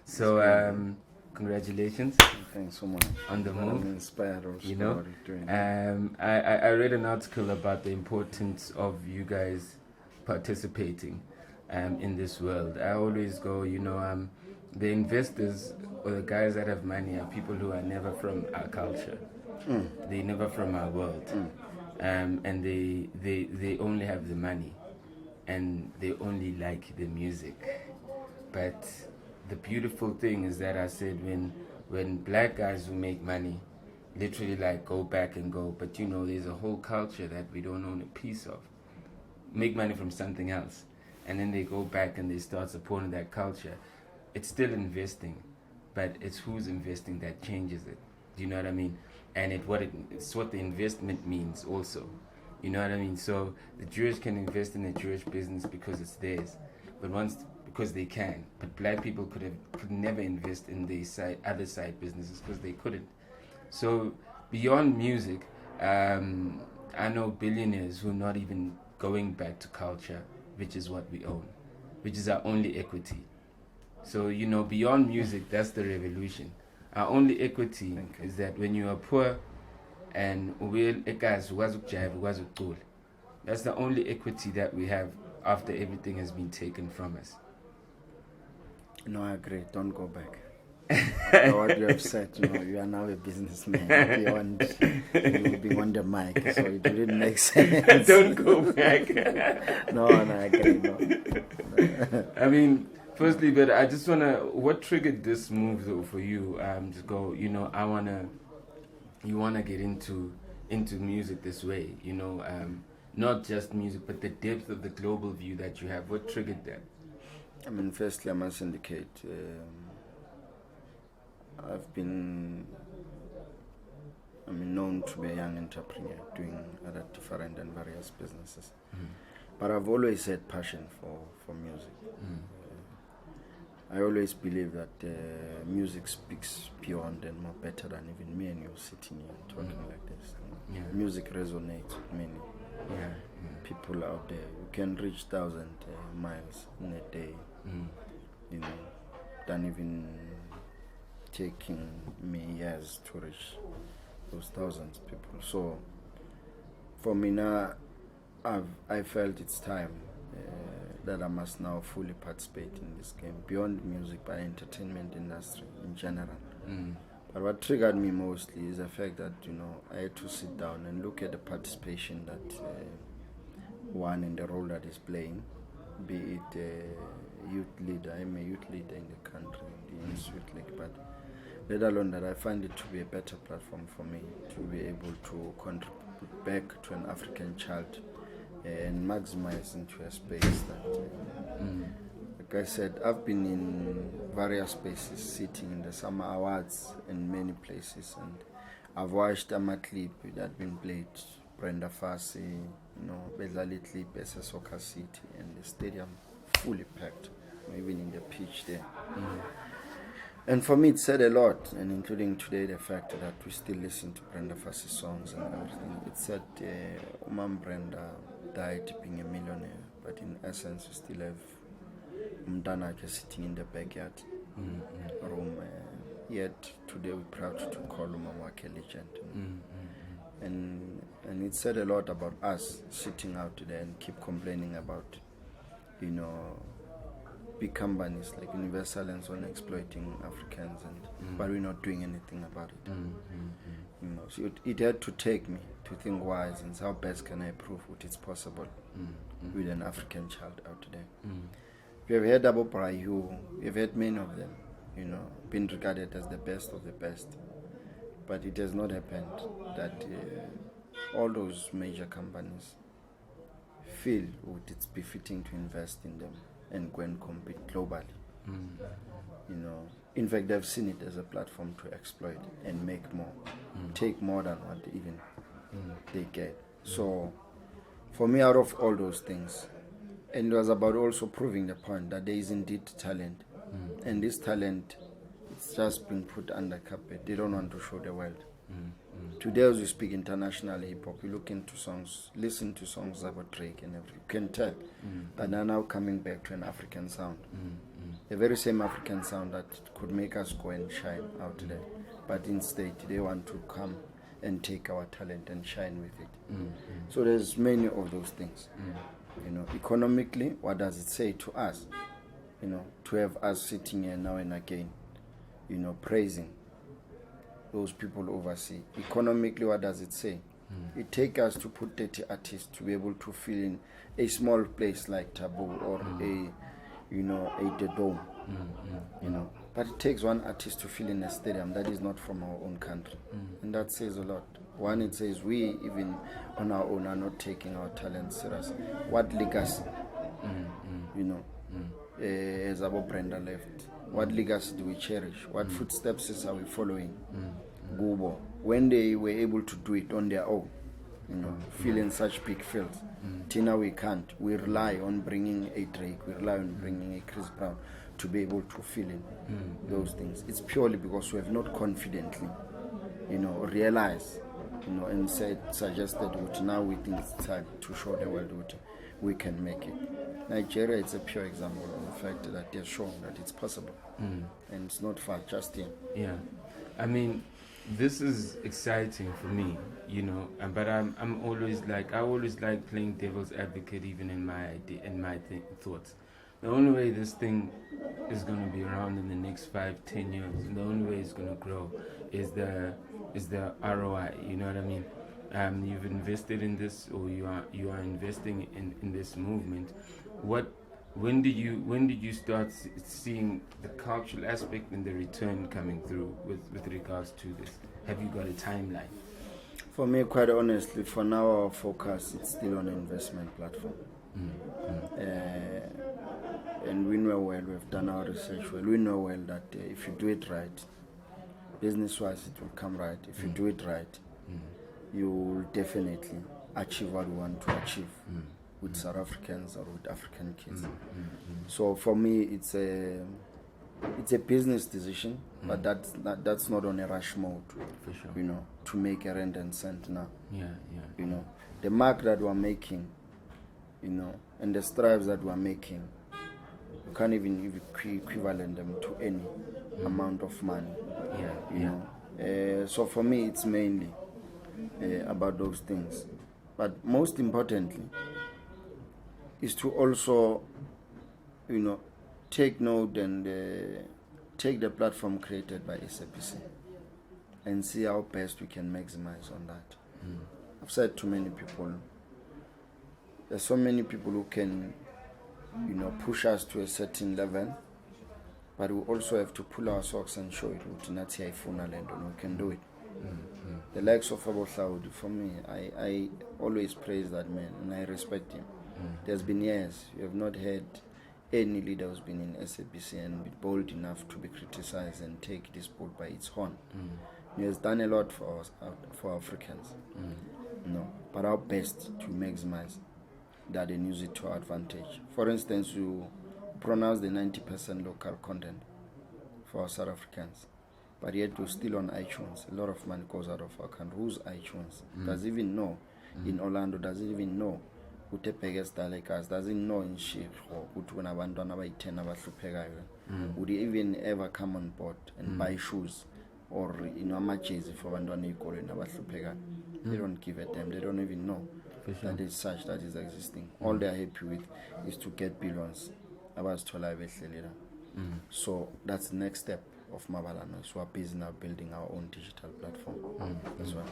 So congratulations. Thanks so much. On the move. I'm inspired also. You know, I read an article about the importance of you guys participating in this world. I always go, the investors or the guys that have money are people who are never from our culture. They're never from our world. And they only have the money and they only like the music. But the beautiful thing is that I said when black guys who make money literally like go back and go, but there's a whole culture that we don't own a piece of. Make money from something else. And then they go back and they start supporting that culture. It's still investing, but it's who's investing that changes it. Do you know what I mean? And it's what the investment means also. You know what I mean? So the Jewish can invest in a Jewish business because it's theirs, but because they can. But black people could never invest in the other side businesses because they couldn't. So beyond music, I know billionaires who are not even going back to culture, which is what we own, which is our only equity. So beyond music, that's the revolution. Our only equity is that when you are poor and that's the only equity that we have after everything has been taken from us. No, I agree. Don't go back. What you have said, you are now a businessman. You will be on the mic, so it didn't make sense. Don't go back. No, I agree. No. I mean, firstly, but I just what triggered this move though for you? To go, you wanna get into music this way, not just music, but the depth of the global view that you have. What triggered that? I mean, firstly, I must indicate I've been known to be a young entrepreneur doing other different and various businesses. But I've always had passion for music. I always believe that music speaks beyond and more better than even me and you sitting here talking like this. Music resonates with many people out there. You can reach 1,000 miles in a day, than even taking me years to reach those thousands of people. So for me now, I felt it's time that I must now fully participate in this game, beyond music, but entertainment industry in general. But what triggered me mostly is the fact that, I had to sit down and look at the participation that one in the role that is playing, be it a youth leader. I'm a youth leader in the country, the Youth League, but let alone that I find it to be a better platform for me to be able to contribute back to an African child and maximize into a space that, like I said, I've been in various spaces, sitting in the Summer Awards in many places, and I've watched a clip that been played, Brenda Fassie, Bedlali clip as a soccer city, and the stadium fully packed, even in the pitch there. And for me, it said a lot, and including today the fact that we still listen to Brenda Fassie songs and everything. It said Brenda died being a millionaire, but in essence, we still have Umdanake sitting in the backyard room. Yet today we're proud to call him a legend. And it said a lot about us sitting out there and keep complaining about, big companies like Universal and so on exploiting Africans, but we're not doing anything about it. So it had to take me to think wise and how best can I prove what is possible with an African child out there. We have heard about Brayu, we've had many of them, been regarded as the best of the best, but it has not happened that all those major companies feel it's befitting to invest in them and go and compete globally. In fact, they've seen it as a platform to exploit and make more, take more than what even they get. So for me, out of all those things, and it was about also proving the point that there is indeed talent, and this talent, it's just been put under carpet. They don't want to show the world Today, as we speak international hip hop, we look into songs, listen to songs about Drake and everything. You can tell that they're now coming back to an African sound. The very same African sound that could make us go and shine out there. But instead, they want to come and take our talent and shine with it. So there's many of those things. You know, economically, what does it say to us? You know, to have us sitting here now and again, you know, praising those people overseas. Economically, what does it say? It takes us to put 30 artists to be able to fill in a small place like Taboo or a The Dome. You know, but it takes one artist to fill in a stadium that is not from our own country, and that says a lot. One, it says we even on our own are not taking our talent serious. What legacy? You know, as about Brenda left, what legacy do we cherish? What footsteps are we following? Gubo, when they were able to do it on their own, you know, fill in such big fields. Tina, we can't. We rely on bringing a Drake, we rely on bringing a Chris Brown to be able to fill in those things. It's purely because we have not confidently, you know, realized, you know, and suggested that now we think it's time to show the world what we can make it. Nigeria is a pure example of the fact that they're shown that it's possible, and it's not far, just here. Yeah, I mean, this is exciting for me, you know. But I'm always like I always like playing devil's advocate, even in my thoughts. The only way this thing is going to be around in the next 5-10 years, and the only way it's going to grow is the ROI. You know what I mean? You've invested in this, or you are investing in this movement. When did you start seeing the cultural aspect and the return coming through with regards to this? Have you got a timeline? For me, quite honestly, for now our focus is still on an investment platform. And we know well, we've done our research well. We know well that if you do it right, business-wise it will come right. If you do it right, you will definitely achieve what we want to achieve with South Africans or with African kids. So for me, it's a business decision, but that's not on a rush mode. For sure. You know, to make a rent and cent now. Yeah. You know, the mark that we're making, you know, and the strives that we're making, you can't even equivalent them to any amount of money. You know. So for me, it's mainly about those things. But most importantly, is to also, you know, take note and take the platform created by SABC and see how best we can maximize on that. I've said to many people, there's so many people who can, you know, push us to a certain level, but we also have to pull our socks and show it. We can do it. The likes of Abu Saudi, for me, I always praise that man and I respect him. There's been years you have not had any leader who's been in SABC and be bold enough to be criticized and take this bull by its horn. He has done a lot for us, for Africans. No, but our best to maximize that and use it to our advantage. For instance, you pronounce the 90% local content for our South Africans, but yet we're still on iTunes. A lot of money goes out of our country. Who's iTunes? Does even know in Orlando? Does it even know? Doesn't know in Shikho when abantwana abayi-10 abahluphekayo. Would he even ever come on board and buy shoes or, you know, amajezi for abantwana eyikolweni abahluphekayo? They don't give a damn. They don't even know that is such that is existing. All they are happy with is to get billions. So that's the next step of Mabala Noise. We are busy now building our own digital platform.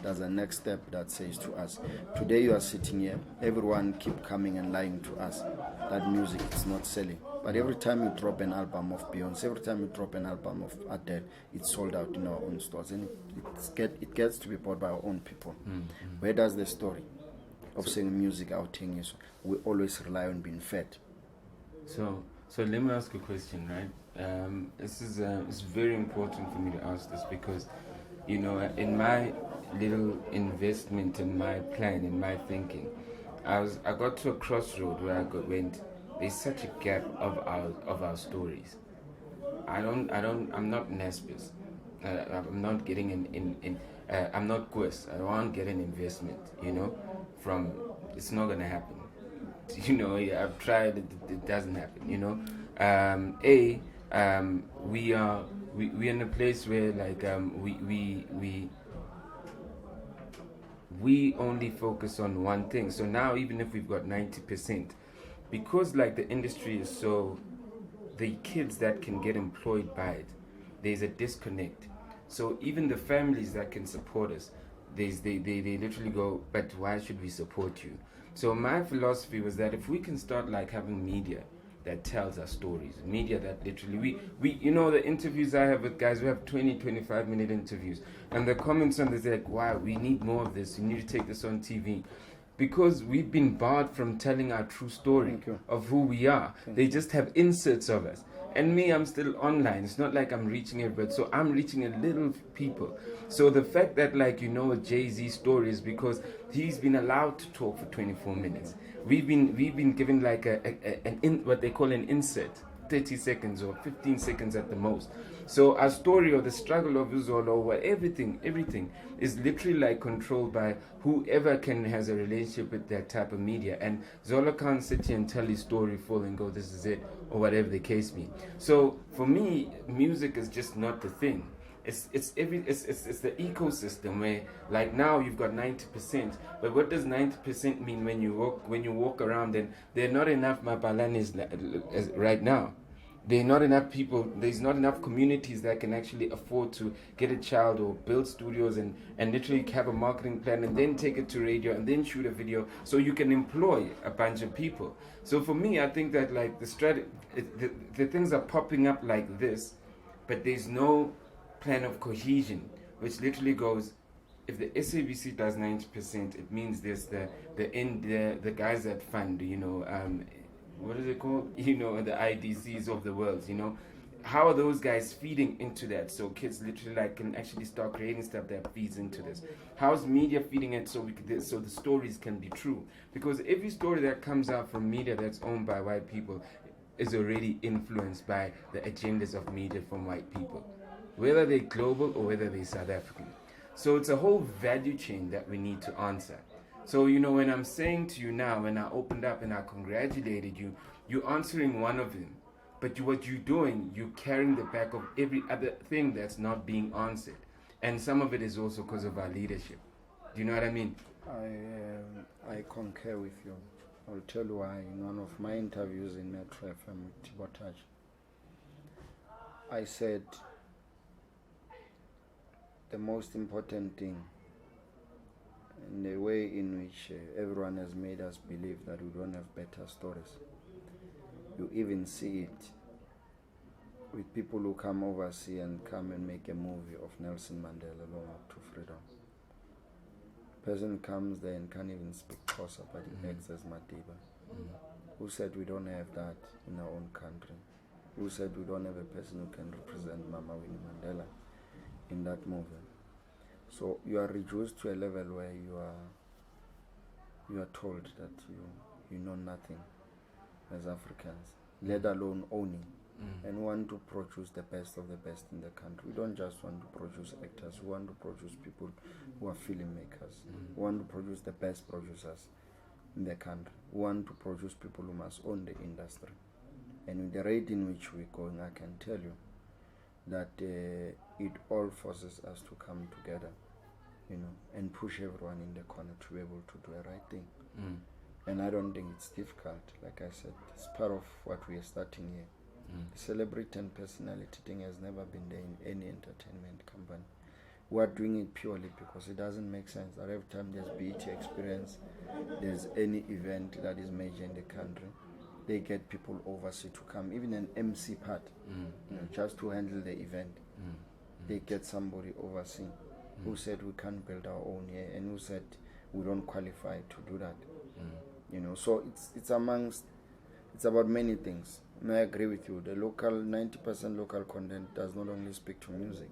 That's the next step that says to us, today you are sitting here, everyone keep coming and lying to us that music is not selling. But every time you drop an album of Beyonce, every time you drop an album of Adele, it's sold out in our own stores. And it gets to be bought by our own people. Where does the story of saying music outing is? We always rely on being fed. So let me ask a question, right? This is it's very important for me to ask this because, you know, in my little investment, in my plan, in my thinking, I got to a crossroad where went. There's such a gap of our stories. I'm not Nespers. I'm not getting in I'm not quest. I don't want to get an investment, from, it's not going to happen. Yeah, I've tried, it doesn't happen, we're in a place where like we only focus on one thing. So now even if we've got 90%, because like the industry is so, the kids that can get employed by it, there's a disconnect. So even the families that can support us, they literally go, but why should we support you? So my philosophy was that if we can start like having media that tells our stories, media that literally, we the interviews I have with guys, we have 20-25 minute interviews, and the comments on this, like, wow, we need more of this, you need to take this on TV, because we've been barred from telling our true story of who we are. They just have inserts of us. And me, I'm still online. It's not like I'm reaching everybody. So I'm reaching a little people. So the fact that, like, Jay-Z story is because he's been allowed to talk for 24 minutes. We've been given like what they call an insert, 30 seconds or 15 seconds at the most. So our story or the struggle of Uzolo or everything is literally like controlled by whoever has a relationship with that type of media. And Zolo can't sit here and tell his story full and go, this is it, or whatever the case be. So for me, music is just not the thing. It's the ecosystem where, like, now you've got 90%, but what does 90% mean when you walk around? And there are not enough Mabalanes right now. There are not enough people. There's not enough communities that can actually afford to get a child or build studios and literally have a marketing plan and then take it to radio and then shoot a video, so you can employ a bunch of people. So for me, I think that like the things are popping up like this, but there's no plan of cohesion, which literally goes, if the SABC does 90%, it means there's the guys that fund, what is it called? The IDCs of the world, How are those guys feeding into that? So kids literally like can actually start creating stuff that feeds into this. How's media feeding it so so the stories can be true? Because every story that comes out from media that's owned by white people is already influenced by the agendas of media from white people, whether they're global or whether they're South African. So it's a whole value chain that we need to answer. So, when I'm saying to you now, when I opened up and I congratulated you, you're answering one of them. But what you're doing, you're carrying the back of every other thing that's not being answered. And some of it is also because of our leadership. Do you know what I mean? I concur with you. I'll tell you why. In one of my interviews in Metro FM with Tibotaj, I said the most important thing, in the way in which everyone has made us believe that we don't have better stories. You even see it with people who come overseas and come and make a movie of Nelson Mandela Long Walk to Freedom. Person comes there and can't even speak Xhosa, but he acts as Madiba. Who said we don't have that in our own country? Who said we don't have a person who can represent Mama Winnie Mandela in that movie? So you are reduced to a level where you are told that you know nothing as Africans, let alone owning, and want to produce the best of the best in the country. We don't just want to produce actors, we want to produce people who are filmmakers, we want to produce the best producers in the country, we want to produce people who must own the industry. And with the rate in which we're going, I can tell you that it all forces us to come together, and push everyone in the corner to be able to do the right thing. And I don't think it's difficult. Like I said, it's part of what we are starting here. The celebrity and personality thing has never been there in any entertainment company. We're doing it purely because it doesn't make sense that every time there's BET Experience, there's any event that is major in the country, they get people overseas to come, even an MC part, just to handle the event. They get somebody overseas who said we can't build our own here, and who said we don't qualify to do that. So it's about many things. And I agree with you. The 90% local content does not only speak to music.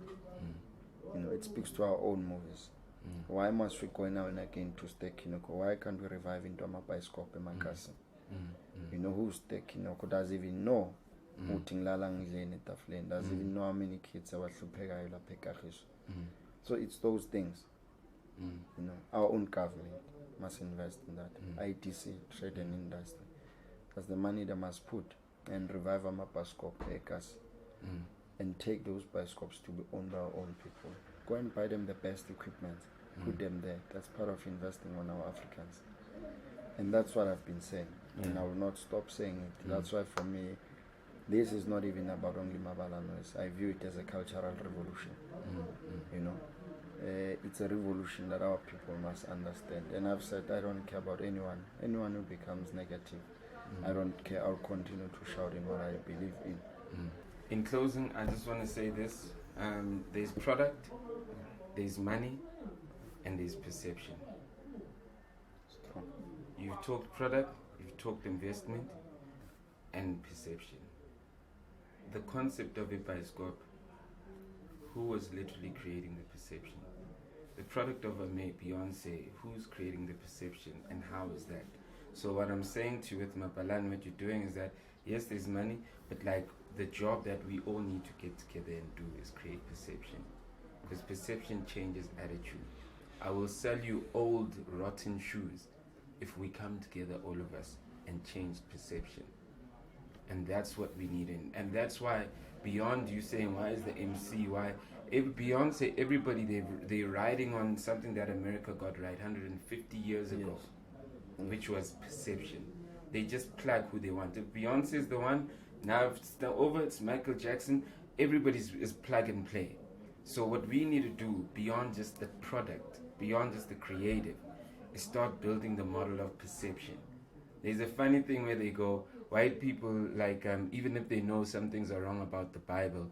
It speaks to our own movies. Why must we go now and again to Stay Kinoko? Why can't we revive into Amabaiscope and Makasi? Who's Stay Kinoko does even know who Tinglalang Lane Taflane, does even know how many kids are Supega Pekaris. So it's those things. You know, our own government must invest in that. ITC, trade and industry. That's the money they must put and revive our bioscope acres and take those bioscopes to be owned by our own people. Go and buy them the best equipment, put them there. That's part of investing on our Africans. And that's what I've been saying. And I will not stop saying it. That's why for me, this is not even about only Mabala Noise. I view it as a cultural revolution. You know, it's a revolution that our people must understand. And I've said I don't care about anyone who becomes negative. I don't care. I'll continue to shout in what I believe in. In closing, I just want to say this: there's product, there's money, and there's perception. You've talked product, you've talked investment, and perception. The concept of a bioscope, who was literally creating the perception? The product of a Beyonce, who's creating the perception, and how is that? So what I'm saying to you with Mabala and what you're doing is that, yes, there's money, but like the job that we all need to get together and do is create perception. Because perception changes attitude. I will sell you old, rotten shoes if we come together, all of us, and change perception. And that's what we need. And that's why, beyond you saying, why is the MC, why? Beyonce, everybody, they're riding on something that America got right 150 years ago, which was perception. They just plug who they want. If Beyonce is the one, now it's over, it's Michael Jackson, everybody's is plug and play. So what we need to do, beyond just the product, beyond just the creative, is start building the model of perception. There's a funny thing where they go, white people, like, even if they know some things are wrong about the Bible,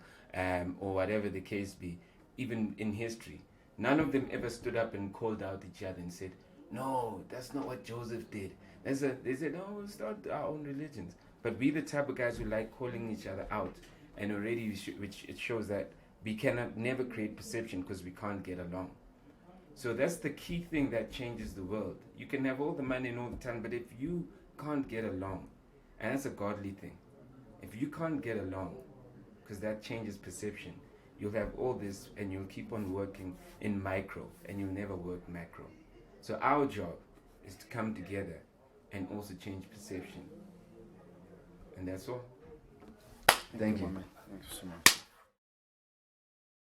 or whatever the case be, even in history, none of them ever stood up and called out each other and said, no, that's not what Joseph did. They said, no, we'll start our own religions. But we the type of guys who like calling each other out, and already which it shows that we cannot never create perception because we can't get along. So that's the key thing that changes the world. You can have all the money and all the time, but if you can't get along, and that's a godly thing, if you can't get along, because that changes perception, you'll have all this and you'll keep on working in micro and you'll never work macro. So our job is to come together and also change perception. And that's all. Thank you. Thank you so much.